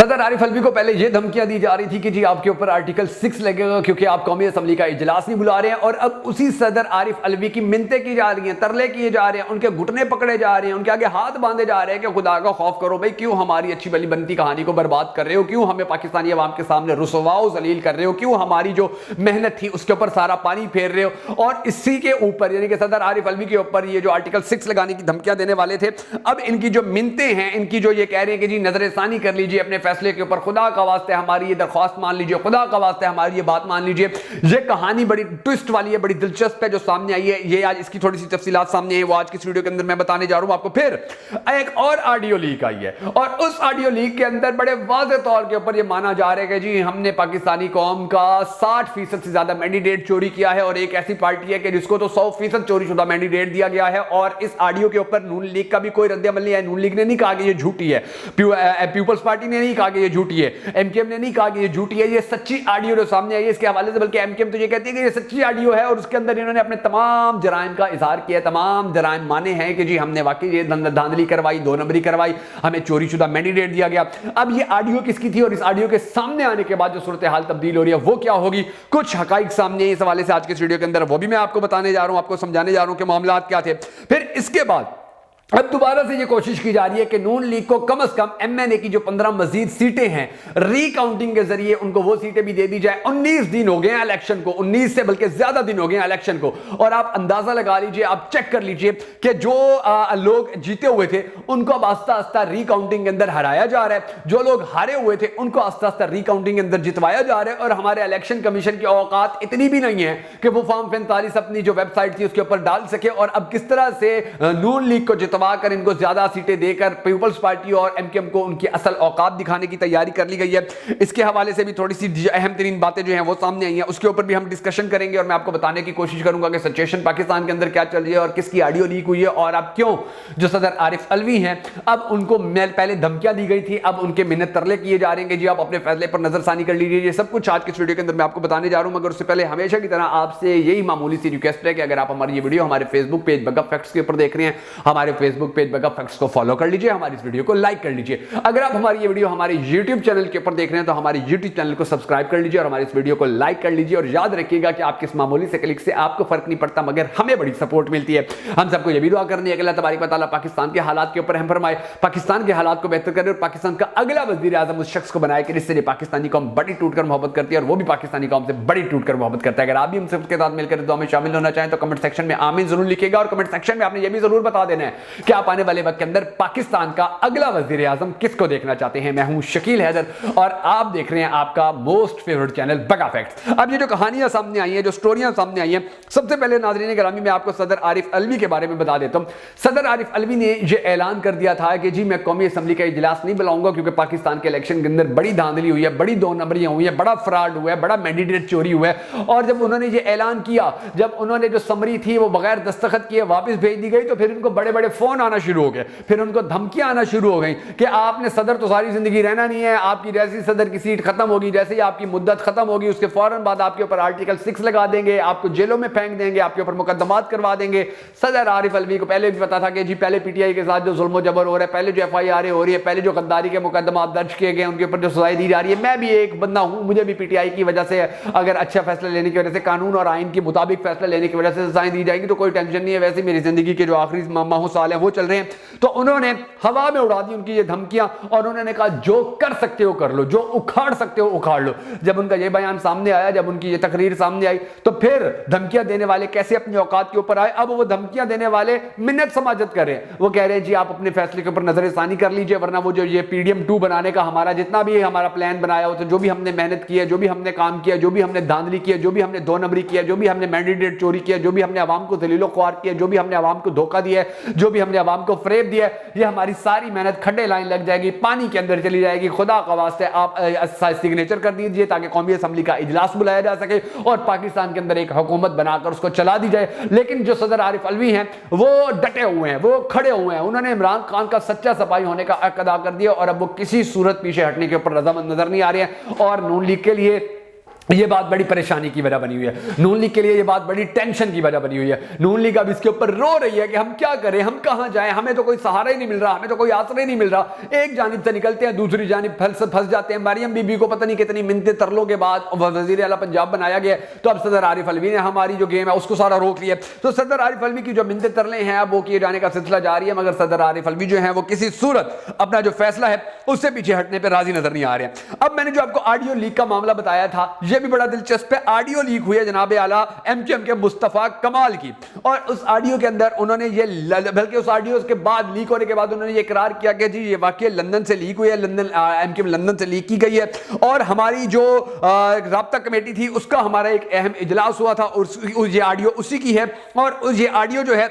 صدر عارف الوی کو پہلے یہ دھمکیاں دی جا رہی تھی کہ جی آپ کے اوپر آرٹیکل 6 لگے گا کیونکہ آپ قومی اسمبلی کا اجلاس نہیں بلا رہے ہیں، اور اب اسی صدر عارف الوی کی منتیں کی جا رہی ہیں، ترلے کیے جا رہے ہیں، ان کے گھٹنے پکڑے جا رہے ہیں، ان کے آگے ہاتھ باندھے جا رہے ہیں کہ خدا کا خوف کرو بھائی، کیوں ہماری اچھی بلی بنتی کہانی کو برباد کر رہے ہو، کیوں ہمیں پاکستانی عوام کے سامنے رسوا و ذلیل کر رہے ہو، کیوں ہماری جو محنت تھی اس کے اوپر سارا پانی پھیر رہے ہو۔ اور اسی کے اوپر یعنی کہ صدر عارف الوی کے اوپر یہ جو آرٹیکل 6 لگانے کی دھمکیاں دینے والے تھے، اب ان کی جو منتیں ہیں، ان کی جو یہ کہہ رہے ہیں کہ جی نظر ثانی کر لیجئے اپنے فیصلے کے اوپر، خدا کا واسطے ہماری یہ درخواست مان لیجئے، خدا کا واسطے ہماری یہ بات مان لیجئے۔ یہ کہانی بڑی ٹوسٹ والی ہے، بڑی دلچسپ ہے جو سامنے آئی ہے، یہ آج اس کی تھوڑی سی تفصیلات سامنے ہیں، وہ آج کی اس ویڈیو کے اندر میں بتانے جا رہا ہوں آپ کو۔ پھر ایک اور آڈیو لیک آئی ہے، اور اس آڈیو لیک کے اندر بڑے واضح طور کے اوپر یہ مانا جا رہا ہے کہ جی ہم نے پاکستانی قوم کا 60% سے زیادہ مینڈیٹ چوری کیا ہے، اور ایک ایسی پارٹی ہے کہ جس کو تو 100% چوری شدہ مینڈیٹ دیا گیا ہے، اور اس آڈیو کے اوپر نون لیگ کا بھی کوئی رد عمل نہیں ہے۔ نون لیگ نے نہیں کہا کہ یہ جھوٹی ہے، پیپلز پارٹی نے نہیں کہا کہ یہ جھوٹی ہے، ایم کیو ایم نے نہیں کہا کہ یہ جھوٹی ہے، یہ سچی آڈیو جو سامنے آئی ہے اس کے حوالے سے، بلکہ ایم کیو ایم تو یہ کہتی ہے کہ یہ سچی آڈیو ہے، اور اس کے اندر انہوں نے اپنے تمام جرائم کا اظہار کیا، تمام جرائم مانے ہیں کہ جی ہم نے واقعی یہ دھاندلی کروائی، دو نمبری کروائی، ہمیں چوری شدہ مینڈیٹ دیا گیا۔ اب یہ آڈیو کس کی تھی، اور اس آڈیو کے سامنے آنے کے بعد جو صورتحال تبدیل ہو رہی ہے وہ کیا ہوگی، کچھ حقائق سامنے ہیں اس حوالے سے آج کے اس ویڈیو کے اندر، وہ بھی میں آپ کو بتانے جا رہا ہوں، آپ کو سمجھانے جا رہا ہوں کہ معاملات کیا تھے۔ پھر اس کے بعد اب دوبارہ سے یہ کوشش کی جا رہی ہے کہ نون لیگ کو کم از کم ایم این اے کی جو 15 مزید سیٹیں ہیں ری کاؤنٹنگ کے ذریعے ان کو وہ سیٹیں بھی دے دی جائے۔ 19 دن ہو گئے ہیں الیکشن کو، 19 سے بلکہ زیادہ دن ہو گئے ہیں الیکشن کو، اور آپ اندازہ لگا لیجئے، آپ چیک کر لیجئے کہ جو لوگ جیتے ہوئے تھے ان کو اب آہستہ آہستہ ری کاؤنٹنگ کے اندر ہرایا جا رہا ہے، جو لوگ ہارے ہوئے تھے ان کو آہستہ آہستہ ری کاؤنٹنگ کے اندر جتوایا جا رہا ہے، اور ہمارے الیکشن کمیشن کی اوقات اتنی بھی نہیں ہے کہ وہ فارم 45 اپنی جو ویب سائٹ تھی اس کے اوپر ڈال سکے، اور اب کس طرح سے نون لیگ کو جتوا کر ان کو زیادہ سیٹیں دے کر پیپلز پارٹی اور ایم کیو ایم کو ان کی اصل اوقات دکھانے کی تیاری کر لی گئی ہے۔ اس کے حوالے سے بھی تھوڑی سی اہم ترین باتیں جو ہیں وہ سامنے آئی ہیں، اس کے اوپر بھی ہم ڈسکشن کریں گے، اور میں آپ کو بتانے کی کوشش کروں گا کہ سچویشن پاکستان کے اندر کیا چل رہی ہے، اور کس کی آڈیو لیک ہوئی ہے، اور اب کیوں جو صدر عارف الوی ہیں اب ان کو پہلے دھمکیاں دی گئی تھی، اب ان کے منت ترلے کیے جا رہے ہیں کہ جی آپ اپنے فیصلے پر نظر ثانی کر لیجیے۔ یہ سب کچھ آج کے اس ویڈیو کے اندر میں آپ کو بتانے جا رہا ہوں، مگر اس سے پہلے ہمیشہ کی طرح آپ سے یہی معمولی سی ریکویسٹ ہے کہ اگر آپ ہماری یہ ویڈیو ہمارے فیس بک پیج بگ اپ فیکٹس کے اوپر دیکھ رہے ہیں، ہمارے فیس بک پیج بگ اپ فیکٹس کو فالو کر لیجیے، ہماری اس ویڈیو کو لائک کر لیجیے۔ اگر آپ ہماری یہ ویڈیو ہمارے یوٹیوب چینل کے اوپر دیکھ رہے ہیں تو ہمارے یوٹیوب چینل کو سبسکرائب کر لیجیے، اور ہماری اس ویڈیو کو لائک کر لیجیے، اور یاد رکھیے گا کہ آپ کے اس معمولی سے کلک سے آپ کو فرق نہیں پڑتا مگر ہمیں بڑی سپورٹ ملتی ہے۔ ہم سب کو یہ بھی دعا کرنی ہے کہ اللہ تبارک و تعالیٰ پاکستان کے حالات کے اوپر رحم فرمائے، پاکستان کے حالات کو بہتر کرے، اور پاکستان کا اگلا وزیر اعظم اس شخص کو بنائے کہ جس سے پاکستانی قوم بڑی ٹوٹ کر محبت کرتی ہے، اور وہ بھی پاکستانی قوم سے بڑی ٹوٹ کر محبت کرتا ہے۔ اگر آپ بھی ہم سب کے ساتھ مل کر دعا میں شامل ہونا چاہیں تو کمنٹ سیکشن میں آمین ضرور لکھیے گا، اور کمنٹ سیکشن میں آپ نے یہ بھی ضرور بتا دینا ہے کہ آپ آنے والے وقت کے اندر پاکستان کا اگلا وزیر اعظم کس کو دیکھنا چاہتے ہیں۔ میں ہوں شکیل حیدر، اور آپ دیکھ رہے ہیں آپ کا موسٹ فیورٹ چینل بگا فیکٹس۔ اب یہ جو کہانیاں سامنے آئی ہیں، جو سٹوریاں سامنے آئی ہیں، سب سے پہلے ناظرین گرامی میں آپ کو صدر عارف الوی کے بارے میں بتا دیتا ہوں۔ صدر عارف الوی نے یہ اعلان کر دیا تھا کہ جی میں قومی اسمبلی کا اجلاس نہیں بلاؤں گا کیونکہ پاکستان کے الیکشن کے اندر بڑی دھاندلی ہوئی ہے، بڑی دو نمبریاں ہوئی ہیں، بڑا فراڈ ہوا ہے، بڑا مینڈیٹ چوری ہوا ہے۔ اور جب انہوں نے یہ اعلان کیا، جب انہوں نے جو سمری تھی وہ بغیر دستخط کیے واپس بھیج دی گئی، تو پھر ان کو بڑے بڑے فون آنا شروع ہو گئے، پھر ان کو دھمکیاں آنا شروع ہو گئیں کہ آپ نے صدر تو ساری زندگی رہنا نہیں ہے، آپ کی جیسی صدر کی سیٹ ختم ہوگی، جیسے ہی آپ کی مدت ختم ہوگی اس کے فوراً بعد آپ کے اوپر آرٹیکل 6 لگا دیں گے، آپ کو جیلوں میں پھینک دیں گے، آپ کے اوپر مقدمات کروا دیں گے۔ صدر عارف الوی کو پہلے بھی پتا تھا کہ جی پہلے پی ٹی آئی کے ساتھ جو ظلم و جبر ہو رہا ہے، پہلے جو ایف آئی آر ہو رہی ہے، پہلے جو غداری کے مقدمات درج کیے گئے ان کے اوپر جو سزائیں دی جا رہی ہے، میں بھی ایک بندہ ہوں، مجھے بھی پی ٹی آئی کی وجہ سے اگر اچھا فیصلہ لینے کی وجہ سے، قانون اور آئین کے مطابق فیصلہ لینے کی وجہ سے سزائیں دی جائیں گی تو کوئی ٹینشن نہیں ہے، ویسے میری زندگی کے جو آخری ماہ سال ہیں وہ چل رہے ہیں۔ تو انہوں نے ہوا میں اڑا دی ان کی یہ دھمکیاں، اور انہوں نے کہا جو کر سکتے ہو کر لو، جو اکھاڑ سکتے ہو اکھاڑ لو۔ جب ان کا یہ بیان سامنے آیا، جب ان کی یہ تقریر سامنے آئی، تو پھر دھمکیاں دینے والے کیسے اپنی اوقات کے اوپر آئے۔ اب وہ دھمکیاں دینے والے منت سماجت کر رہے ہیں، وہ کہہ رہے ہیں جی آپ اپنے فیصلے کے اوپر نظر ثانی کر لیجئے، ورنہ وہ جو یہ پی ڈی ایم 2 بنانے کا ہمارا جتنا بھی ہمارا پلان بنایا ہو، تو جو بھی ہم نے محنت کی ہے، جو بھی ہم نے کام کیا، جو بھی ہم نے دھاندلی کی ہے، جو بھی ہم نے دو نمبری کیا، جو بھی ہم نے مینڈیٹ چوری کیا، جو بھی ہم نے عوام کو ذلیل و خوار کیا، جو بھی ہم نے عوام کو دھوکہ دیا ہے، جو بھی ہم نے عوام کو فریب دیا ہے، یہ ہماری ساری محنت کھڈے لائن لگ جائے گی، پانی کے اندر چلی جائے گی۔ خدا کا واسطے آپ سگنیچر کر دیجئے تاکہ قومی اسمبلی کا اجلاس بلایا جا سکے اور پاکستان کے اندر ایک حکومت بنا کر اس کو چلا دی جائے۔ لیکن جو صدر عارف الوی ہیں وہ ڈٹے ہوئے ہیں، وہ کھڑے ہوئے ہیں، انہوں نے عمران خان کا سچا سپاہی ہونے کا حق ادا کر دیا، اور اب وہ کسی صورت پیچھے ہٹنے کے اوپر رضامند نظر نہیں آ رہے ہیں، اور نون لیگ کے لیے ये बात बड़ी परेशानी की वजह बनी हुई है, नून लीग के लिए ये बात बड़ी टेंशन की वजह बनी हुई है। नून लीग अब इसके ऊपर रो रही है कि हम क्या करें, हम कहां जाएं, हमें तो कोई सहारा ही नहीं मिल रहा, हमें तो कोई आसरा ही नहीं मिल रहा। एक जानिब से निकलते हैं, दूसरी जानिब फंस जाते हैं। मरियम बीबी को पता नहीं कितनी मिन्नतें तरलों के बाद वजीर आला पंजाब बनाया गया, तो अब सदर आरिफ अलवी ने हमारी जो गेम है उसको सारा रोक लिया। तो सदर आरिफ अलवी की जो मिन्नतें तरले हैं अब वो किए जाने का सिलसिला जारी है, मगर सदर आरिफ अलवी जो है वो किसी सूरत अपना जो फैसला है उससे पीछे हटने पर राजी नजर नहीं आ रहे हैं। अब मैंने जो आपको ऑडियो लीक का मामला बताया था, यह भी बड़ा दिलचस्प है। ऑडियो लीक हुई है जनाब आला एमक्यूएम के मुस्तफा कमाल की, और उस ऑडियो के अंदर उन्होंने ये, बल्कि उस ऑडियो के बाद लीक होने के बाद उन्होंने ये इकरार किया कि जी ये वाकई लंदन से लीक हुई है, एमक्यूएम लंदन से लीक की गई है, और हमारी जो राब्ता कमेटी थी उसका हमारा एक अहम इजलास हुआ था और ये ऑडियो उसी की है। और ये ऑडियो जो है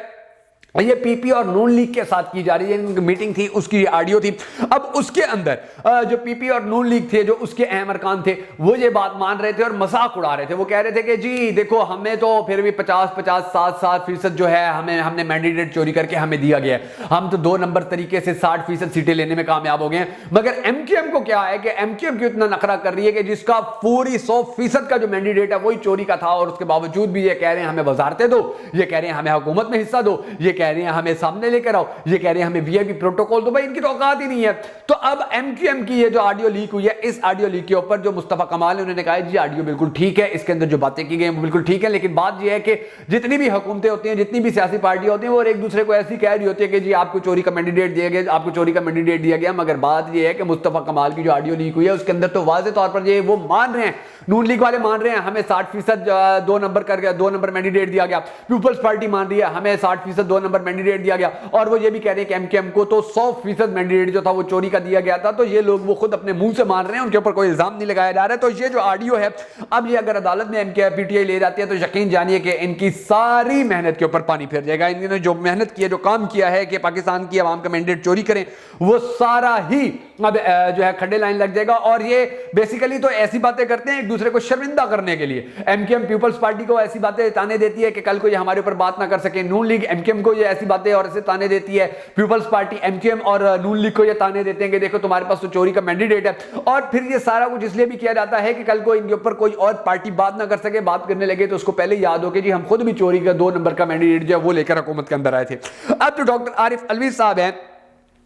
ये पीपी और नून लीग के साथ की जा रही है, मीटिंग थी उसकी ऑडियो थी। अब उसके अंदर जो पीपी और नून लीग थे, जो उसके अहम अरकान थे, वो ये बात मान रहे थे और मजाक उड़ा रहे थे। वो कह रहे थे कि जी देखो हमें तो फिर भी 50-50 जो है हमने मैंडेट चोरी करके हमें दिया गया है, हम तो 2 नंबर तरीके से 60% सीटें लेने में कामयाब हो गए हैं। मगर एमक्यूएम को क्या है कि एमक्यूएम क्यों इतना नखरा कर रही है कि जिसका पूरी 100% का जो मैंडेट है वही चोरी का था, और उसके बावजूद भी ये कह रहे हैं हमें वजारतें दो, ये कह रहे हैं हमें हुकूमत में हिस्सा दो, ये कह रहे हैं हमें सामने लेकर आओ, ये कह रहे हैं हमें वीआईपी प्रोटोकॉल दो। भाई इनकी तो औकात ही नहीं है। तो अब एमक्यूएम की ये जो ऑडियो लीक हुई है, इस ऑडियो लीक के ऊपर जो मुस्तफा कमाल ने उन्होंने कहा जी ऑडियो बिल्कुल ठीक है, इसके अंदर जो बातें की गई हैं वो बिल्कुल ठीक है, लेकिन बात ये है कि जितनी भी हुकूमतें होती हैं, जितनी भी सियासी पार्टियां होती हैं, वो एक दूसरे को ऐसी कह रही होती है कि जी आपको चोरी का मैंडेट दिया गया, आपको चोरी का मैंडेट दिया गया। मगर बात ये है कि मुस्तफा कमाल की जो ऑडियो लीक हुई है उसके अंदर तो वाज़ेह तौर पर ये वो मान रहे हैं, नून लीग वाले मान रहे हैं हमें 60% 2 नंबर कर गया, 2 नंबर मैंडेट दिया गया। पीपल्स पार्टी मान रही है हमें 60% 2 नंबर मैंडेट दिया गया, और वो ये भी कह रहे हैं कि एमक्यूएम को तो 100% मैंडेट जो था वो चोरी का दिया गया था। तो ये लोग वो खुद अपने मुंह से मान रहे हैं, उनके ऊपर कोई इल्जाम नहीं लगाया जा रहा है। तो ये जो ऑडियो है, अब ये अगर अदालत में एमक्यूएम पीटीआई ले जाती है तो यकीन जानिए कि इनकी सारी मेहनत के ऊपर पानी फिर जाएगा। इन्होंने जो मेहनत की है, जो काम किया है कि पाकिस्तान की आवाम का मैंडेट चोरी करें, वो सारा ही अब जो है खड्डे लाइन लग जाएगा। और ये बेसिकली तो ऐसी बातें करते हैं एक दूसरे को शर्मिंदा करने के लिए। एमक्यूएम पीपल्स पार्टी को ऐसी बातें ताने देती है कि कल को ये हमारे ऊपर बात ना कर सके, नून लीग एमक्यूएम को ये ऐसी बातें और ऐसे ताने देती है, पीपल्स पार्टी एमक्यूएम और नून लीग को ये ताने देते हैं कि देखो तुम्हारे पास तो चोरी का मैंडेट है। और फिर ये सारा कुछ इसलिए भी किया जाता है कि कल को इनके ऊपर कोई और पार्टी बात ना कर सके, बात करने लगे तो उसको पहले याद हो कि जी हम खुद भी चोरी का 2 नंबर का मैंडेट जो है वो लेकर हुकूमत के अंदर आए थे। अब जो डॉक्टर आरिफ अलवी साहब हैं,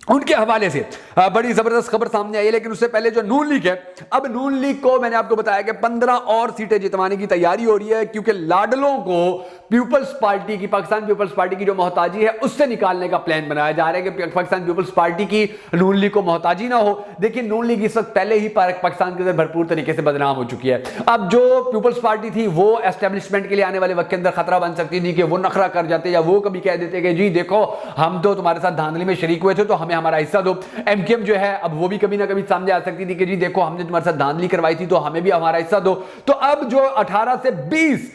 उनके हवाले से बड़ी जबरदस्त खबर सामने आई है। लेकिन उससे पहले जो नून लीग है, अब नून लीग को मैंने आपको बताया कि 15 और सीटें जितवाने की तैयारी हो रही है, क्योंकि लाडलों को पीपल्स पार्टी की, पाकिस्तान पीपल्स पार्टी की जो मोहताजी है उससे निकालने का प्लान बनाया जा रहा है कि पाकिस्तान पीपल्स पार्टी की नून लीग को मोहताजी ना हो। देखिए नून लीग इस वक्त पहले ही पाकिस्तान के अंदर भरपूर तरीके से बदनाम हो चुकी है। अब जो पीपल्स पार्टी थी वो एस्टेब्लिशमेंट के लिए आने वाले वक्त के अंदर खतरा बन सकती थी कि वो नखरा कर जाते या वो कभी कह देते कि जी देखो हम तो तुम्हारे साथ धांधली में शरीक हुए थे तो हमें हमारा हिस्सा दो। एमक्यूएम जो है अब वो भी कभी ना कभी सामने आ सकती थी कि जी देखो हमने तुम्हारे साथ धांधली करवाई थी तो हमें भी हमारा हिस्सा दो। तो अब जो 18 से 20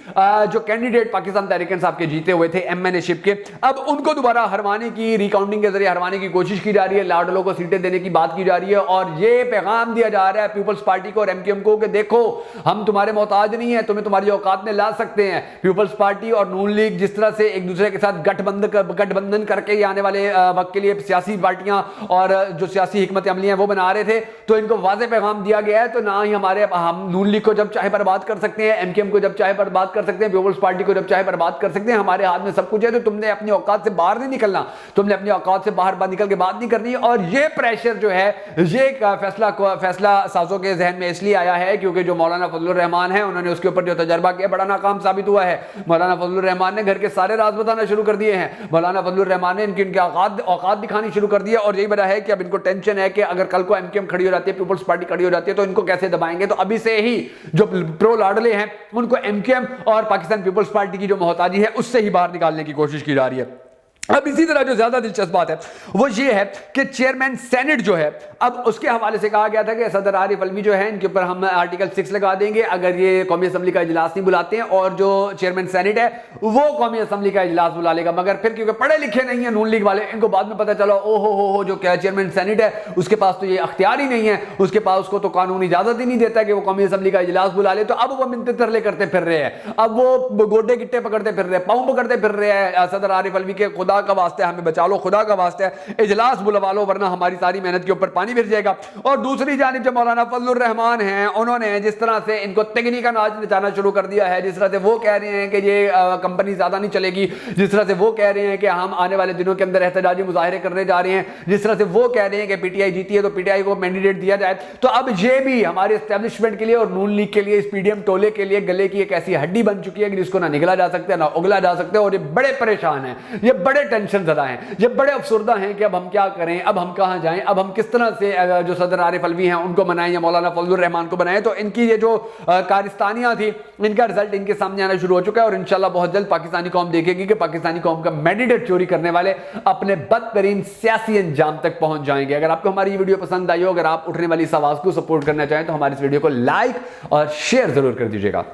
जो कैंडिडेट पाकिस्तान तहरीक इंसाफ के जीते हुए थे एमएनए शिप के, अब उनको दोबारा हरवाने की, रिकाउंटिंग के जरिए हरवाने की कोशिश की जा रही है, लाडलों को सीटें देने की बात की जा रही है। और ये पैगाम दिया जा रहा है पीपल्स पार्टी को और एमक्यूएम को कि देखो हम तुम्हारे मोहताज नहीं है, तुम्हें तुम्हारी औकात में ला सकते हैं। पीपल्स पार्टी और नून लीग जिस तरह से एक दूसरे के साथ गठबंधन करके आने वाले वक्त के लिए सियासी पार्टियां और जो सियासी हिकमत अमली है वो बना रहे थे, तो इनको वाज़ेह पैगाम दिया गया है। तो ना ही हम नून लीग को जब चाहे बर्बाद कर सकते हैं, एमक्यूएम को जब चाहे बर्बाद कर सकते हैं, पीपल्स पार्टी को जब चाहे बर्बाद कर सकते हैं, हमारे हाथ में सब कुछ है। तो तुमने अपनी औकात से बाहर नहीं निकलना, तुमने अपनी औकात से बाहर निकल के बात नहीं करनी। और ये प्रेशर जो है ये फैसला साजों के जहन में इसलिए आया है क्योंकि जो मौलाना फजलुर रहमान है उन्होंने उसके ऊपर जो तजर्बा किया बड़ा नाकाम साबित हुआ है। मौलाना फजलुर रहमान ने घर के सारे राज बताना शुरू कर दिए हैं। मौलाना फजलुर रहमान ने इनकी औकात दिखानी शुरू कर दी है। और यही वजह है कि अब इनको टेंशन है कि अगर कल को एमक्यूएम खड़ी हो जाती है, पीपल्स पार्टी खड़ी हो जाती है, तो इनको कैसे दबाएंगे। तो अभी से ही जो प्रो लाडले हैं उनको एमक्यूएम और पाकिस्तान पीपल्स पार्टी की जो मोहताजी है उससे ही बाहर निकालने की कोशिश की जा रही है। अब इसी तरह जो ज्यादा दिलचस्प बात है वो ये है कि चेयरमैन सेनेट जो है, अब उसके हवाले से कहा गया था कि सदर आरिफ अलवी जो है इनके ऊपर हम आर्टिकल 6 लगा देंगे अगर ये कौमी असम्बली का इजलास नहीं बुलाते हैं, और जो चेयरमैन सेनेट है वो कौमी असम्बली का इजलास बुला लेगा। मगर फिर क्योंकि पढ़े लिखे नहीं है नून लीग वाले, इनको बाद में पता चला ओ हो जो क्या चेयरमैन सेनेट है उसके पास तो ये अख्तियार ही नहीं है, उसके पास उसको तो कानूनी इजाजत ही नहीं देता कि वो कौमी असम्बली का इजलास बुला ले। तो अब वो मिन्नतें तरले करते फिर रहे हैं, अब वो गोडे गिट्टे पकड़ते फिर रहे हैं, पाँव पकड़ते फिर रहे हैं सदर आरिफ अलवी के, खुदा खुदा का वास्ते हमें बचा लो, खुदा का वास्ते इजलास बुलवा लो, वरना हमारी सारी मेहनत के ऊपर पानी फिर जाएगा। और दूसरी जानिब जो मौलाना फजलुर रहमान हैं, उन्होंने जिस तरह से इनको तगनी का नाच नचाना शुरू कर दिया है, जिस तरह से वो कह रहे हैं कि ये कंपनी ज्यादा नहीं चलेगी, जिस तरह से वो कह रहे हैं कि हम आने वाले दिनों के अंदर एहतजाजी मुजाहरे करने जा रहे हैं, जिस तरह से वो कह रहे हैं कि पीटीआई जीती है तो पीटीआई को मैंडेट दिया जाए, तो अब ये भी हमारे एस्टेब्लिशमेंट के लिए और नून लीग के लिए, इस पीडीएम टोले के लिए गले की एक ऐसी हड्डी बन चुकी है कि जिसको ना निगला जा सकता है ना उगला जा सकता है। और ये बड़े परेशान हैं, ये बड़े टेंशन ज़दा हैं, ये बड़े अफसरदा हैं कि अब हम क्या करें, अब हम कहाँ जाएं, अब हम किस तरह से जो सदर आरिफ अलवी हैं उनको बनाएं या मौलाना फजलुर रहमान को बनाएं। तो इनकी ये जो कारिस्तानियाँ थी, इनका रिजल्ट इनके सामने आना शुरू हो चुका है और इंशाल्लाह बहुत जल्द पाकिस्तानी कौम देखेगी कि पाकिस्तानी कौम का मैंडेट चोरी करने वाले अपने बदतरीन सियासी अंजाम तक पहुंच जाएंगे। अगर आपको हमारी ये वीडियो पसंद आई हो, अगर आप उठने वाली इस आवाज़ को सपोर्ट करना चाहें तो हमारी इस वीडियो को लाइक और शेयर जरूर कर दीजिएगा।